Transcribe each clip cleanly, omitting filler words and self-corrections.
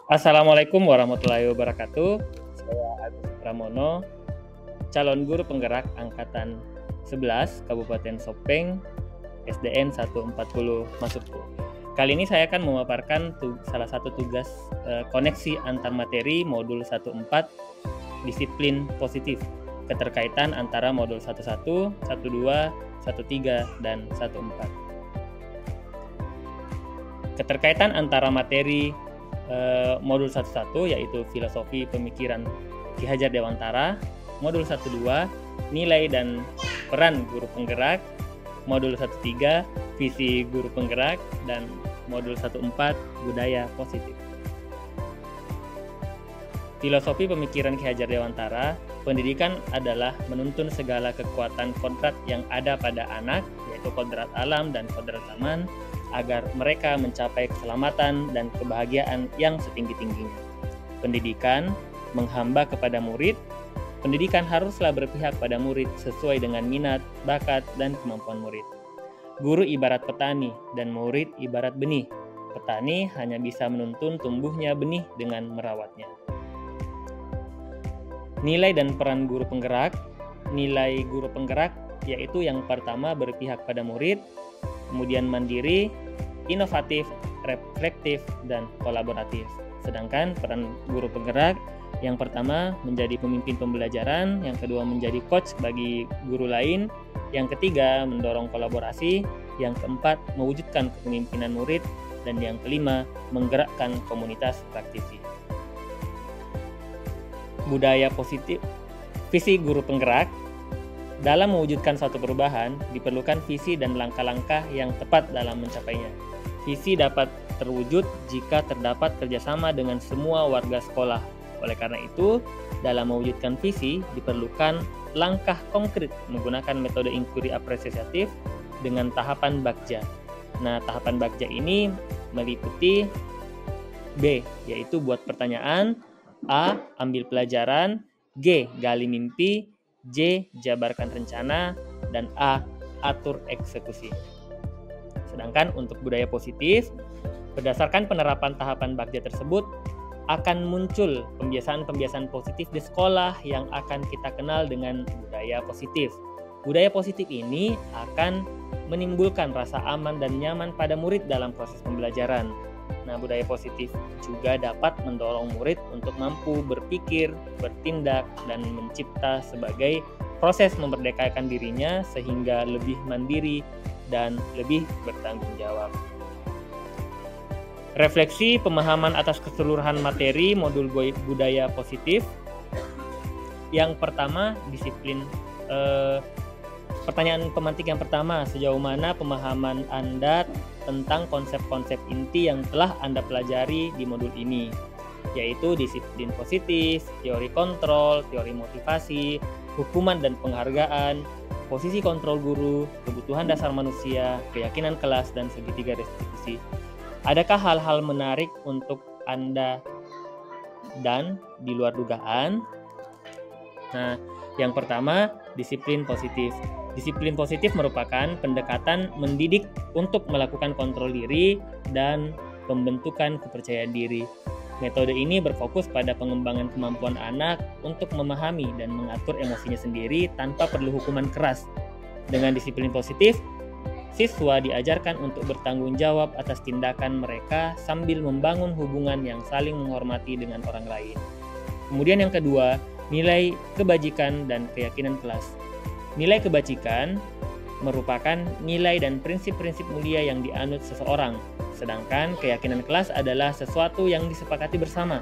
Assalamualaikum warahmatullahi wabarakatuh. Saya Agus Pramono, calon guru penggerak angkatan 11 Kabupaten Sopeng, SDN 140 Masukku. Kali ini saya akan memaparkan salah satu tugas koneksi antar materi modul 14 disiplin positif, keterkaitan antara modul 11, 12, 13, dan 14. Keterkaitan antara materi modul 11 yaitu filosofi pemikiran Ki Hajar Dewantara, modul 12 nilai dan peran guru penggerak, modul 13 visi guru penggerak, dan modul 14 budaya positif. Filosofi pemikiran Ki Hajar Dewantara, pendidikan adalah menuntun segala kekuatan kodrat yang ada pada anak, yaitu kodrat alam dan kodrat zaman, agar mereka mencapai keselamatan dan kebahagiaan yang setinggi-tingginya. Pendidikan menghamba kepada murid. Pendidikan haruslah berpihak pada murid sesuai dengan minat, bakat, dan kemampuan murid. Guru ibarat petani dan murid ibarat benih. Petani hanya bisa menuntun tumbuhnya benih dengan merawatnya. Nilai dan peran guru penggerak. Nilai guru penggerak yaitu yang pertama berpihak pada murid, kemudian mandiri, inovatif, reflektif, dan kolaboratif. Sedangkan peran guru penggerak yang pertama menjadi pemimpin pembelajaran, yang kedua menjadi coach bagi guru lain, yang ketiga mendorong kolaborasi, yang keempat mewujudkan kepemimpinan murid, dan yang kelima menggerakkan komunitas praktisi. Budaya positif. Visi guru penggerak. Dalam mewujudkan suatu perubahan, diperlukan visi dan langkah-langkah yang tepat dalam mencapainya. Visi dapat terwujud jika terdapat kerjasama dengan semua warga sekolah. Oleh karena itu, dalam mewujudkan visi, diperlukan langkah konkret menggunakan metode inquiry apresiatif dengan tahapan Bagja. Nah, tahapan Bagja ini meliputi B, yaitu buat pertanyaan, A, ambil pelajaran, G, gali mimpi, J, jabarkan rencana, dan A, atur eksekusi. Sedangkan untuk budaya positif, berdasarkan penerapan tahapan Bagja tersebut, akan muncul pembiasaan-pembiasaan positif di sekolah yang akan kita kenal dengan budaya positif. Budaya positif ini akan menimbulkan rasa aman dan nyaman pada murid dalam proses pembelajaran. Nah, budaya positif juga dapat mendorong murid untuk mampu berpikir, bertindak, dan mencipta sebagai proses memerdekakan dirinya sehingga lebih mandiri dan lebih bertanggung jawab. Refleksi pemahaman atas keseluruhan materi modul budaya positif. Yang pertama, disiplin. Pertanyaan pemantik yang pertama, sejauh mana pemahaman Anda tentang konsep-konsep inti yang telah Anda pelajari di modul ini, yaitu disiplin positif, teori kontrol, teori motivasi, hukuman dan penghargaan, posisi kontrol guru, kebutuhan dasar manusia, keyakinan kelas, dan segitiga restitusi. Adakah hal-hal menarik untuk Anda dan di luar dugaan? Nah, yang pertama, disiplin positif. Disiplin positif merupakan pendekatan mendidik untuk melakukan kontrol diri dan pembentukan kepercayaan diri. Metode ini berfokus pada pengembangan kemampuan anak untuk memahami dan mengatur emosinya sendiri tanpa perlu hukuman keras. Dengan disiplin positif, siswa diajarkan untuk bertanggung jawab atas tindakan mereka sambil membangun hubungan yang saling menghormati dengan orang lain. Kemudian yang kedua, nilai kebajikan dan keyakinan kelas. Nilai kebajikan merupakan nilai dan prinsip-prinsip mulia yang dianut seseorang, sedangkan keyakinan kelas adalah sesuatu yang disepakati bersama.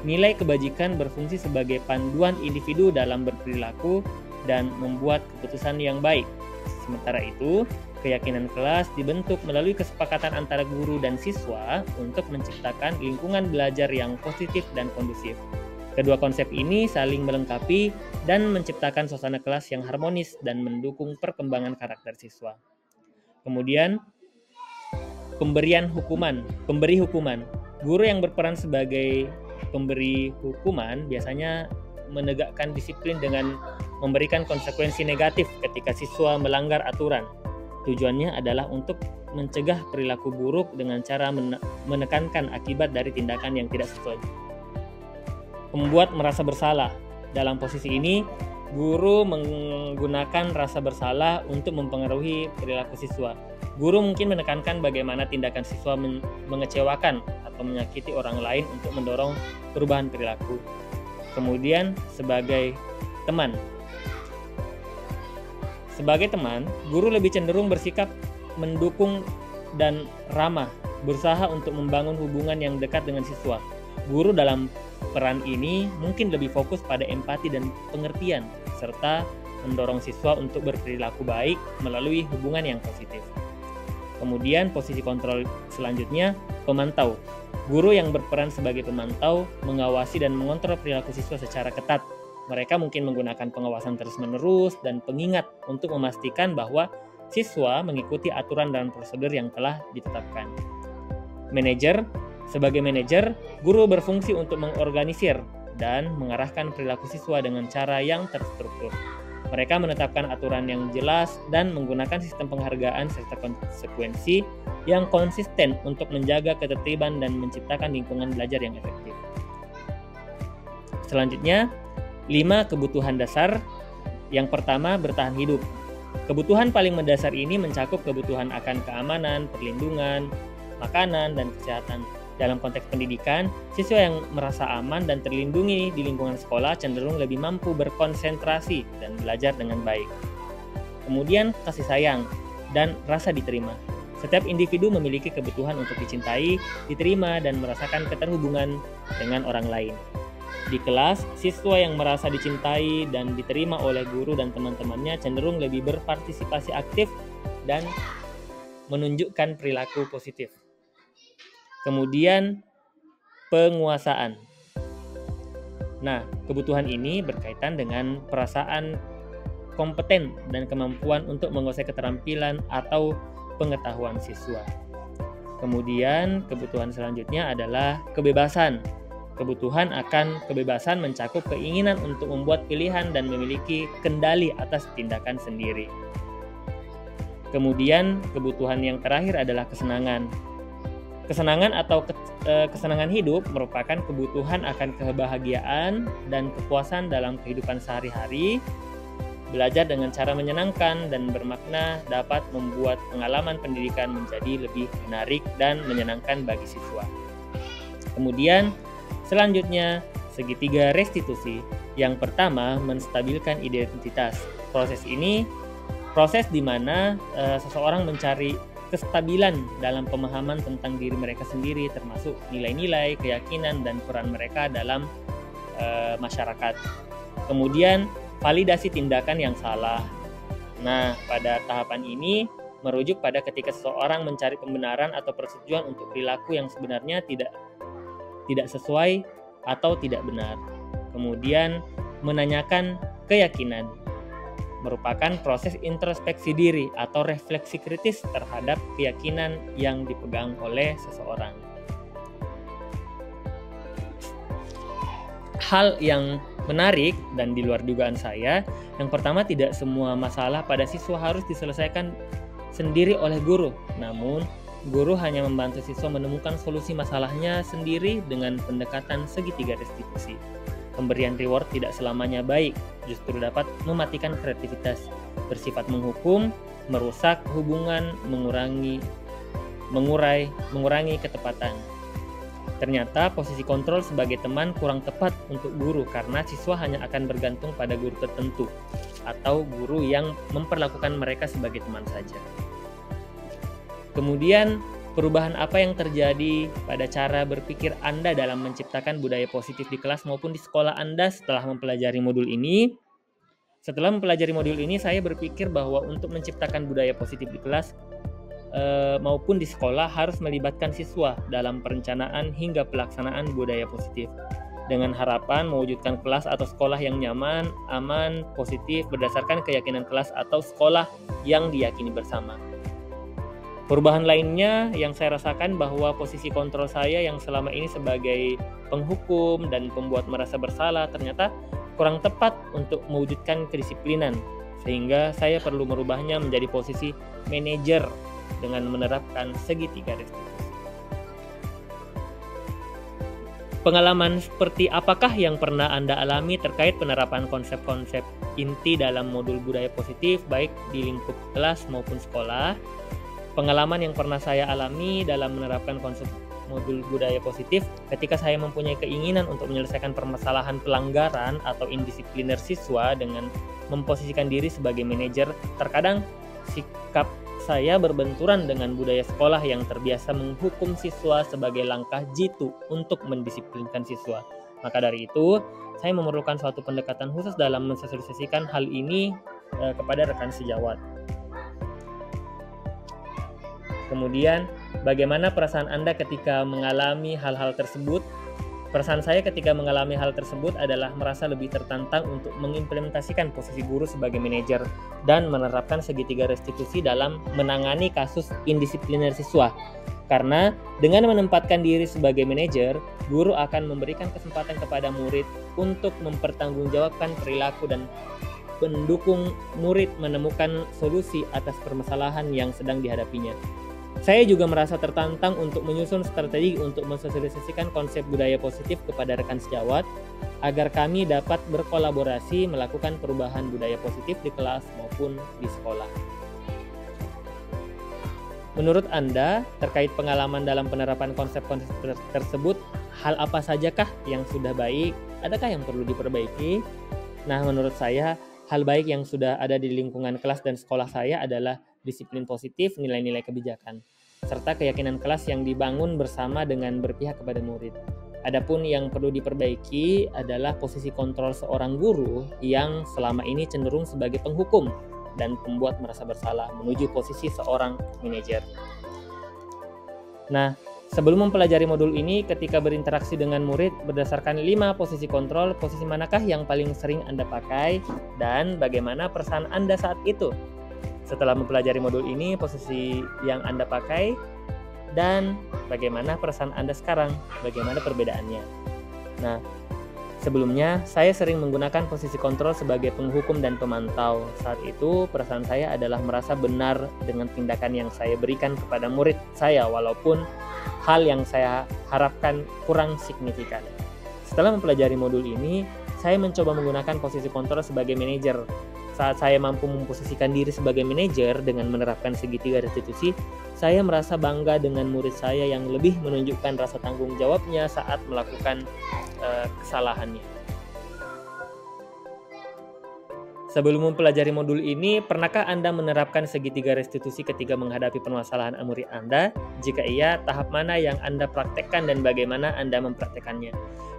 Nilai kebajikan berfungsi sebagai panduan individu dalam berperilaku dan membuat keputusan yang baik. Sementara itu, keyakinan kelas dibentuk melalui kesepakatan antara guru dan siswa untuk menciptakan lingkungan belajar yang positif dan kondusif. Kedua konsep ini saling melengkapi dan menciptakan suasana kelas yang harmonis dan mendukung perkembangan karakter siswa. Kemudian, pemberi hukuman. Guru yang berperan sebagai pemberi hukuman biasanya menegakkan disiplin dengan memberikan konsekuensi negatif ketika siswa melanggar aturan. Tujuannya adalah untuk mencegah perilaku buruk dengan cara menekankan akibat dari tindakan yang tidak sesuai. Membuat merasa bersalah. Dalam posisi ini, guru menggunakan rasa bersalah untuk mempengaruhi perilaku siswa. Guru mungkin menekankan bagaimana tindakan siswa mengecewakan atau menyakiti orang lain untuk mendorong perubahan perilaku. Kemudian, sebagai teman, guru lebih cenderung bersikap mendukung dan ramah, berusaha untuk membangun hubungan yang dekat dengan siswa. Guru dalam peran ini mungkin lebih fokus pada empati dan pengertian, serta mendorong siswa untuk berperilaku baik melalui hubungan yang positif. Kemudian posisi kontrol selanjutnya, pemantau. Guru yang berperan sebagai pemantau, mengawasi dan mengontrol perilaku siswa secara ketat. Mereka mungkin menggunakan pengawasan terus-menerus dan pengingat untuk memastikan bahwa siswa mengikuti aturan dan prosedur yang telah ditetapkan. Manajer. Sebagai manajer, guru berfungsi untuk mengorganisir dan mengarahkan perilaku siswa dengan cara yang terstruktur. Mereka menetapkan aturan yang jelas dan menggunakan sistem penghargaan serta konsekuensi yang konsisten untuk menjaga ketertiban dan menciptakan lingkungan belajar yang efektif. Selanjutnya, 5 kebutuhan dasar. Yang pertama, bertahan hidup. Kebutuhan paling mendasar ini mencakup kebutuhan akan keamanan, perlindungan, makanan, dan kesehatan. Dalam konteks pendidikan, siswa yang merasa aman dan terlindungi di lingkungan sekolah cenderung lebih mampu berkonsentrasi dan belajar dengan baik. Kemudian, kasih sayang dan rasa diterima. Setiap individu memiliki kebutuhan untuk dicintai, diterima, dan merasakan keterhubungan dengan orang lain. Di kelas, siswa yang merasa dicintai dan diterima oleh guru dan teman-temannya cenderung lebih berpartisipasi aktif dan menunjukkan perilaku positif. Kemudian, penguasaan. Nah, kebutuhan ini berkaitan dengan perasaan kompeten dan kemampuan untuk menguasai keterampilan atau pengetahuan siswa. Kemudian, kebutuhan selanjutnya adalah kebebasan. Kebutuhan akan kebebasan mencakup keinginan untuk membuat pilihan dan memiliki kendali atas tindakan sendiri. Kemudian, kebutuhan yang terakhir adalah kesenangan. Kesenangan atau kesenangan hidup merupakan kebutuhan akan kebahagiaan dan kepuasan dalam kehidupan sehari-hari. Belajar dengan cara menyenangkan dan bermakna dapat membuat pengalaman pendidikan menjadi lebih menarik dan menyenangkan bagi siswa. Kemudian, selanjutnya, segitiga restitusi. Yang pertama, menstabilkan identitas. Proses di mana seseorang mencari kestabilan dalam pemahaman tentang diri mereka sendiri, termasuk nilai-nilai, keyakinan, dan peran mereka dalam masyarakat. Kemudian, validasi tindakan yang salah. Nah, pada tahapan ini merujuk pada ketika seseorang mencari pembenaran atau persetujuan untuk perilaku yang sebenarnya tidak sesuai atau tidak benar. Kemudian, menanyakan keyakinan merupakan proses introspeksi diri atau refleksi kritis terhadap keyakinan yang dipegang oleh seseorang. Hal yang menarik dan di luar dugaan saya, yang pertama, tidak semua masalah pada siswa harus diselesaikan sendiri oleh guru. Namun, guru hanya membantu siswa menemukan solusi masalahnya sendiri dengan pendekatan segitiga restitusi. Pemberian reward tidak selamanya baik, justru dapat mematikan kreativitas, bersifat menghukum, merusak hubungan, mengurangi ketepatan. Ternyata posisi kontrol sebagai teman kurang tepat untuk guru karena siswa hanya akan bergantung pada guru tertentu atau guru yang memperlakukan mereka sebagai teman saja. Kemudian, perubahan apa yang terjadi pada cara berpikir Anda dalam menciptakan budaya positif di kelas maupun di sekolah Anda setelah mempelajari modul ini? Setelah mempelajari modul ini, saya berpikir bahwa untuk menciptakan budaya positif di kelas maupun di sekolah harus melibatkan siswa dalam perencanaan hingga pelaksanaan budaya positif. Dengan harapan mewujudkan kelas atau sekolah yang nyaman, aman, positif berdasarkan keyakinan kelas atau sekolah yang diyakini bersama. Perubahan lainnya yang saya rasakan bahwa posisi kontrol saya yang selama ini sebagai penghukum dan pembuat merasa bersalah ternyata kurang tepat untuk mewujudkan kedisiplinan. sehingga saya perlu merubahnya menjadi posisi manajer dengan menerapkan segitiga restitusi. Pengalaman seperti apakah yang pernah Anda alami terkait penerapan konsep-konsep inti dalam modul budaya positif baik di lingkup kelas maupun sekolah? Pengalaman yang pernah saya alami dalam menerapkan konsep modul budaya positif ketika saya mempunyai keinginan untuk menyelesaikan permasalahan pelanggaran atau indisipliner siswa dengan memposisikan diri sebagai manajer, terkadang sikap saya berbenturan dengan budaya sekolah yang terbiasa menghukum siswa sebagai langkah jitu untuk mendisiplinkan siswa. Maka dari itu, saya memerlukan suatu pendekatan khusus dalam mensosialisasikan hal ini kepada rekan sejawat. Kemudian, bagaimana perasaan Anda ketika mengalami hal-hal tersebut? Perasaan saya ketika mengalami hal tersebut adalah merasa lebih tertantang untuk mengimplementasikan posisi guru sebagai manajer dan menerapkan segitiga restitusi dalam menangani kasus indisipliner siswa. Karena dengan menempatkan diri sebagai manajer, guru akan memberikan kesempatan kepada murid untuk mempertanggungjawabkan perilaku dan mendukung murid menemukan solusi atas permasalahan yang sedang dihadapinya. Saya juga merasa tertantang untuk menyusun strategi untuk mensosialisasikan konsep budaya positif kepada rekan sejawat agar kami dapat berkolaborasi melakukan perubahan budaya positif di kelas maupun di sekolah. Menurut Anda, terkait pengalaman dalam penerapan konsep-konsep tersebut, hal apa sajakah yang sudah baik? Adakah yang perlu diperbaiki? Nah, menurut saya, hal baik yang sudah ada di lingkungan kelas dan sekolah saya adalah disiplin positif, nilai-nilai kebijakan, serta keyakinan kelas yang dibangun bersama dengan berpihak kepada murid. Adapun yang perlu diperbaiki adalah posisi kontrol seorang guru yang selama ini cenderung sebagai penghukum dan pembuat merasa bersalah menuju posisi seorang manajer. Nah, sebelum mempelajari modul ini, ketika berinteraksi dengan murid berdasarkan 5 posisi kontrol, posisi manakah yang paling sering Anda pakai dan bagaimana perasaan Anda saat itu? Setelah mempelajari modul ini, posisi yang Anda pakai dan bagaimana perasaan Anda sekarang, bagaimana perbedaannya. Nah, sebelumnya saya sering menggunakan posisi kontrol sebagai penghukum dan pemantau. Saat itu perasaan saya adalah merasa benar dengan tindakan yang saya berikan kepada murid saya walaupun hal yang saya harapkan kurang signifikan. Setelah mempelajari modul ini, saya mencoba menggunakan posisi kontrol sebagai manajer. Saat saya mampu memposisikan diri sebagai manajer dengan menerapkan segitiga restitusi, saya merasa bangga dengan murid saya yang lebih menunjukkan rasa tanggung jawabnya saat melakukan kesalahannya. Sebelum mempelajari modul ini, pernahkah Anda menerapkan segitiga restitusi ketika menghadapi permasalahan murid Anda? Jika iya, tahap mana yang Anda praktekkan dan bagaimana Anda mempraktekannya?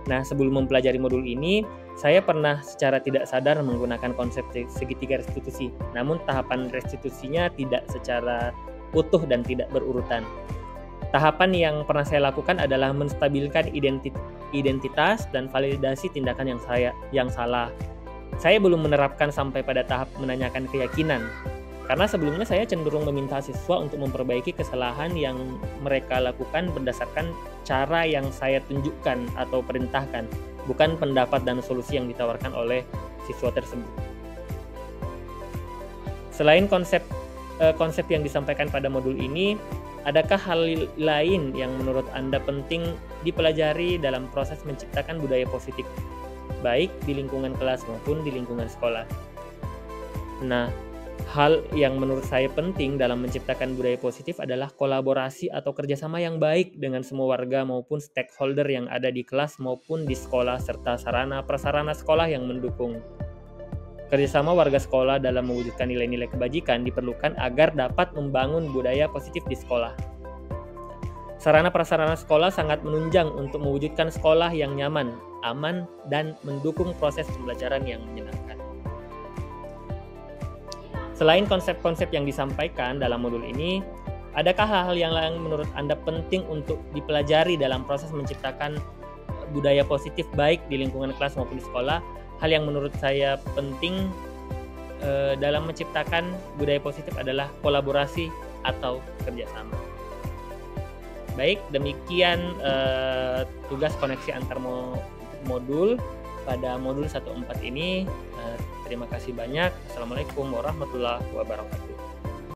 Nah, sebelum mempelajari modul ini, saya pernah secara tidak sadar menggunakan konsep segitiga restitusi. Namun tahapan restitusinya tidak secara utuh dan tidak berurutan. Tahapan yang pernah saya lakukan adalah menstabilkan identitas dan validasi tindakan yang salah. Saya belum menerapkan sampai pada tahap menanyakan keyakinan. Karena sebelumnya saya cenderung meminta siswa untuk memperbaiki kesalahan yang mereka lakukan berdasarkan cara yang saya tunjukkan atau perintahkan, bukan pendapat dan solusi yang ditawarkan oleh siswa tersebut. Selain konsep yang disampaikan pada modul ini, adakah hal lain yang menurut Anda penting dipelajari dalam proses menciptakan budaya positif, baik di lingkungan kelas maupun di lingkungan sekolah? Nah, hal yang menurut saya penting dalam menciptakan budaya positif adalah kolaborasi atau kerjasama yang baik dengan semua warga maupun stakeholder yang ada di kelas maupun di sekolah serta sarana-prasarana sekolah yang mendukung. Kerjasama warga sekolah dalam mewujudkan nilai-nilai kebajikan diperlukan agar dapat membangun budaya positif di sekolah. Sarana-prasarana sekolah sangat menunjang untuk mewujudkan sekolah yang nyaman, aman, dan mendukung proses pembelajaran yang menyenangkan. Selain konsep-konsep yang disampaikan dalam modul ini, adakah hal-hal yang lain menurut Anda penting untuk dipelajari dalam proses menciptakan budaya positif baik di lingkungan kelas maupun di sekolah? Hal yang menurut saya penting dalam menciptakan budaya positif adalah kolaborasi atau kerjasama. Baik, demikian tugas koneksi antar modul pada modul 14 ini. Terima kasih banyak. Assalamualaikum warahmatullahi wabarakatuh.